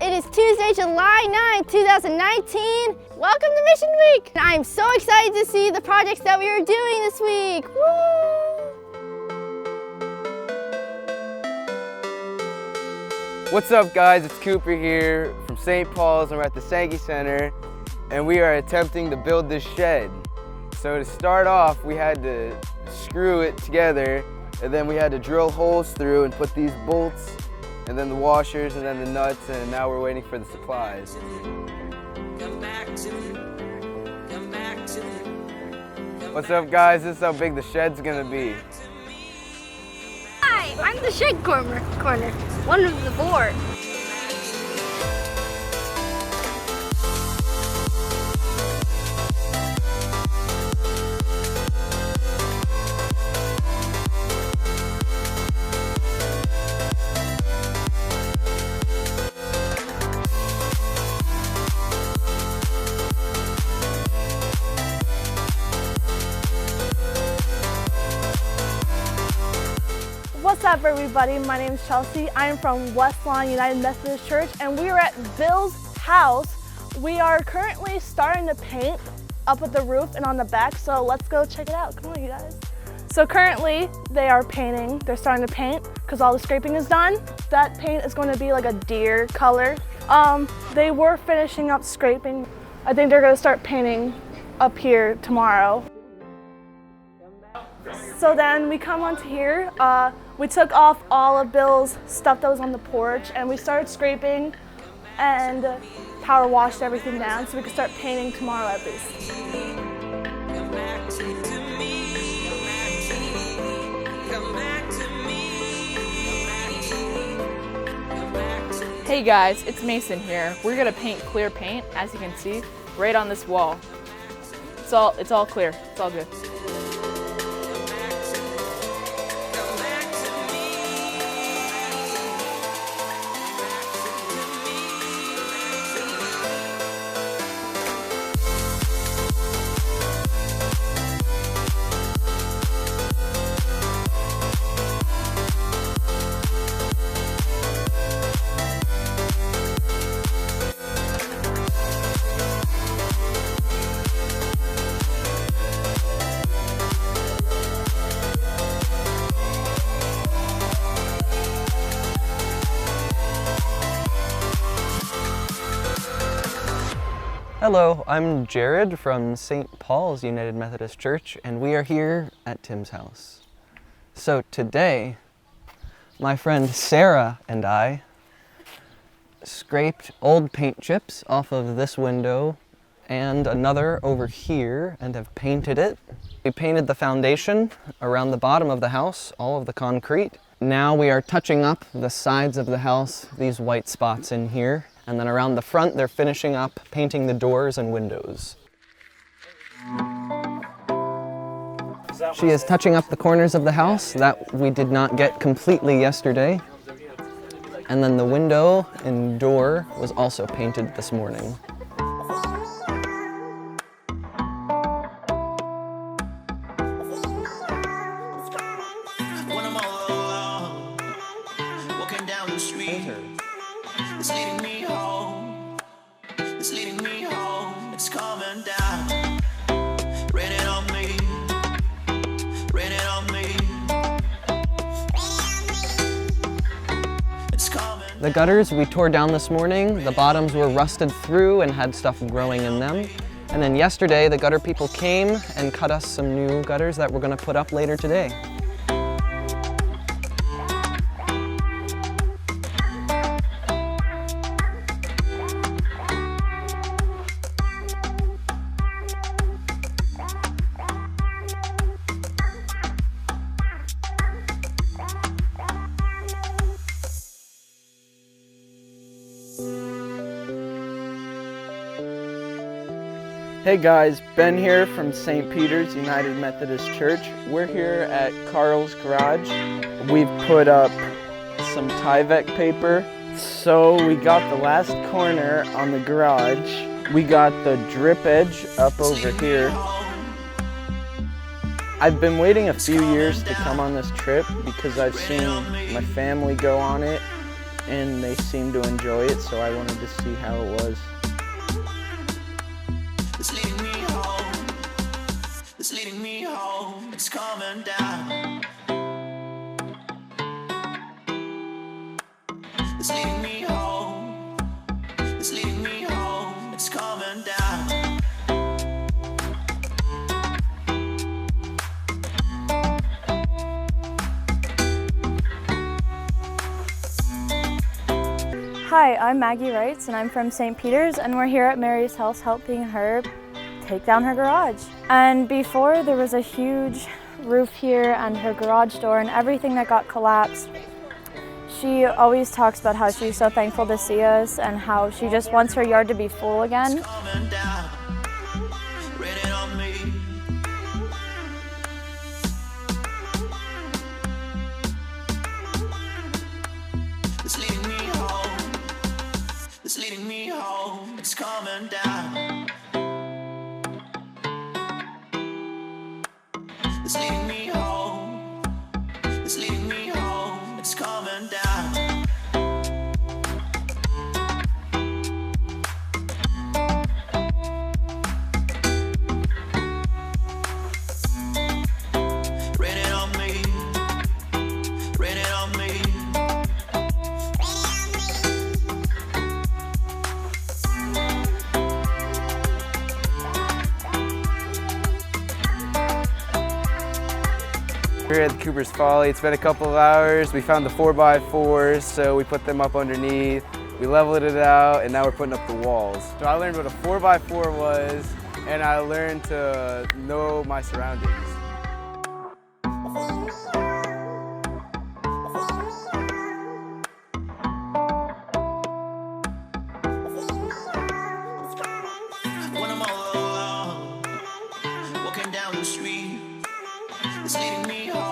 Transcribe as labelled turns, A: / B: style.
A: It is Tuesday, July 9, 2019. Welcome to Mission Week. And I'm so excited to see the projects that we are doing this week. Woo!
B: What's up, guys? It's Cooper here from St. Paul's, and we're at the Sankey Center, and we are attempting to build this shed. So to start off, we had to screw it together, and then we had to drill holes through and put these bolts, and then the washers, and then the nuts, and now we're waiting for the supplies. What's up, guys? This is how big the shed's gonna be.
A: Hi, I'm the shed corner, one of the board.
C: What's up, everybody? My name is Chelsea. I am from West Lawn United Methodist Church, and we are at Bill's house. We are currently starting to paint up at the roof and on the back, so let's go check it out. Come on, you guys. So currently, they are painting. They're starting to paint because all the scraping is done. That paint is going to be like a deer color. They were finishing up scraping. I think they're going to start painting up here tomorrow. So then we come onto here. We took off all of Bill's stuff that was on the porch, and we started scraping and power washed everything down so we could start painting tomorrow at least.
D: Hey guys, it's Mason here. We're gonna paint clear paint, as you can see, right on this wall. It's all clear, it's all good.
E: Hello, I'm Jared from St. Paul's United Methodist Church, and we are here at Tim's house. So today, my friend Sarah and I scraped old paint chips off of this window and another over here and have painted it. We painted the foundation around the bottom of the house, all of the concrete. Now we are touching up the sides of the house, these white spots in here. And then around the front, they're finishing up painting the doors and windows. She is touching up the corners of the house that we did not get completely yesterday. And then the window and door was also painted this morning.
F: It's leading me home. It's leading me home. It's coming down. Raining on me. Raining on me. It's coming.
E: The gutters we tore down this morning. The bottoms were rusted through and had stuff growing in them. And then yesterday, the gutter people came and cut us some new gutters that we're going to put up later today.
B: Hey guys, Ben here from St. Peter's United Methodist Church. We're here at Carl's garage. We've put up some Tyvek paper. So we got the last corner on the garage. We got the drip edge up over here. I've been waiting a few years to come on this trip because I've seen my family go on it
G: and they seemed to enjoy it, so I wanted to see how it was.
F: It's leading me home. It's leading me home. It's coming down. It's leading me home. It's leading me home. It's coming down.
H: Hi, I'm Maggie Wrights and I'm from St. Peter's, and we're here at Mary's house helping her take down her garage. And before, there was a huge roof here and her garage door and everything that got collapsed. She always talks about how she's so thankful to see us and how she just wants her yard to be full again.
F: Coming down. Raining on me. It's leading me home. It's leading me home. It's coming down. It's leading me home. It's leading me home. It's coming down. Raining on me. Raining on me.
B: We're at the Cooper's Folly. It's been a couple of hours. We found the 4x4s, so we put them up underneath. We leveled it out, and now we're putting up the walls. So I learned what a 4x4 was, and I learned to know my surroundings.
F: When I'm all alone, walking down the street, it's leading me home.